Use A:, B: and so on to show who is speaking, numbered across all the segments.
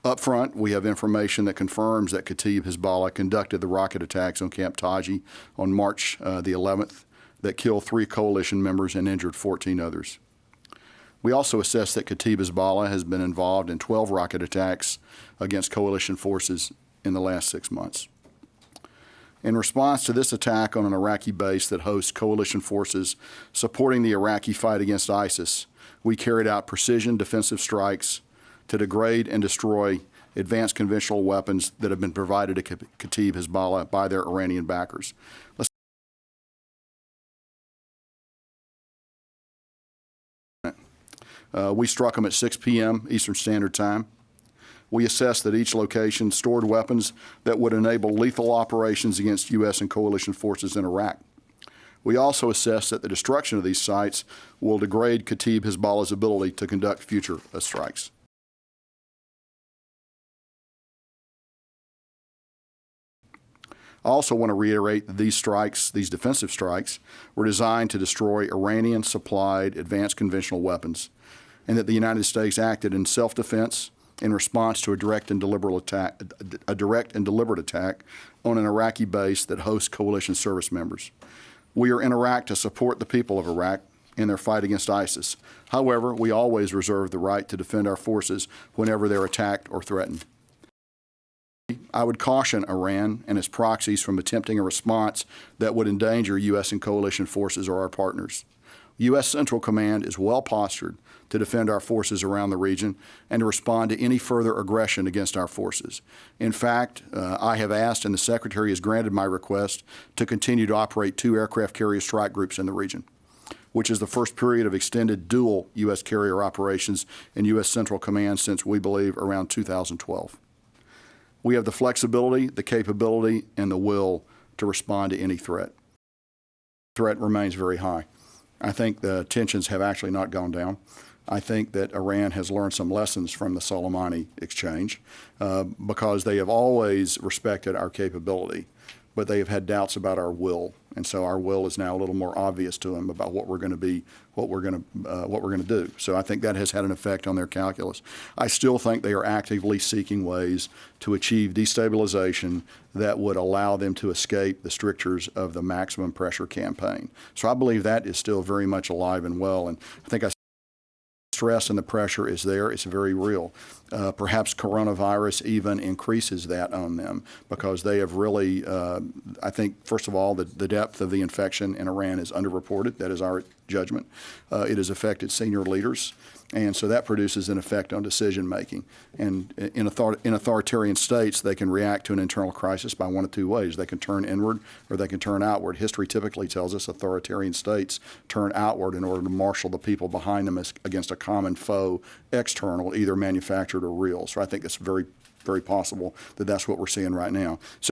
A: Up front, we have information that confirms that Kataib Hezbollah conducted the rocket attacks on Camp Taji on March the 11th that killed 3 coalition members and injured 14 others. We also assess that Kataib Hezbollah has been involved in 12 rocket attacks against coalition forces in the last 6 months. In response to this attack on an Iraqi base that hosts coalition forces supporting the Iraqi fight against ISIS, we carried out precision defensive strikes to degrade and destroy advanced conventional weapons that have been provided to Kataib Hezbollah by their Iranian backers. We struck them at 6 p.m. Eastern Standard Time. We assessed that each location stored weapons that would enable lethal operations against U.S. and coalition forces in Iraq. We also assessed that the destruction of these sites will degrade Kataib Hezbollah's ability to conduct future strikes. I also want to reiterate that these strikes, these defensive strikes, were designed to destroy Iranian-supplied advanced conventional weapons, and that the United States acted in self-defense in response to a direct and deliberate attack on an Iraqi base that hosts coalition service members. We are in Iraq to support the people of Iraq in their fight against ISIS. However, we always reserve the right to defend our forces whenever they're attacked or threatened. I would caution Iran and its proxies from attempting a response that would endanger U.S. and coalition forces or our partners. U.S. Central Command is well postured to defend our forces around the region and to respond to any further aggression against our forces. In fact, I have asked, and the Secretary has granted my request, to continue to operate 2 aircraft carrier strike groups in the region, which is the first period of extended dual U.S. carrier operations in U.S. Central Command since, we believe, around 2012. We have the flexibility, the capability, and the will to respond to any threat. The threat remains very high. I think the tensions have actually not gone down. I think that Iran has learned some lessons from the Soleimani exchange because they have always respected our capability, but they have had doubts about our will. And so our will is now a little more obvious to them about what we're going to be, what we're going to do. So I think that has had an effect on their calculus. I still think they are actively seeking ways to achieve destabilization that would allow them to escape the strictures of the maximum pressure campaign. So I believe that is still very much alive and well. And I think stress and the pressure is there. It's very real. Perhaps coronavirus even increases that on them because they have really, I think, first of all, the depth of the infection in Iran is underreported. That is our judgment. It has affected senior leaders, and so that produces an effect on decision making. And in authoritarian states, they can react to an internal crisis by one of 2 ways. They can turn inward or they can turn outward. History typically tells us authoritarian states turn outward in order to marshal the people behind them against a common foe, external, either manufactured or real. So I think it's very, very possible that that's what we're seeing right now. So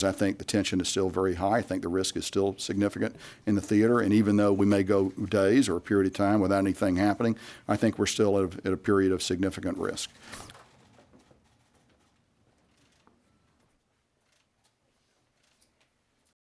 A: I think the tension is still very high. I think the risk is still significant in the theater. And even though we may go days or a period of time without anything happening, I think we're still at a period of significant risk.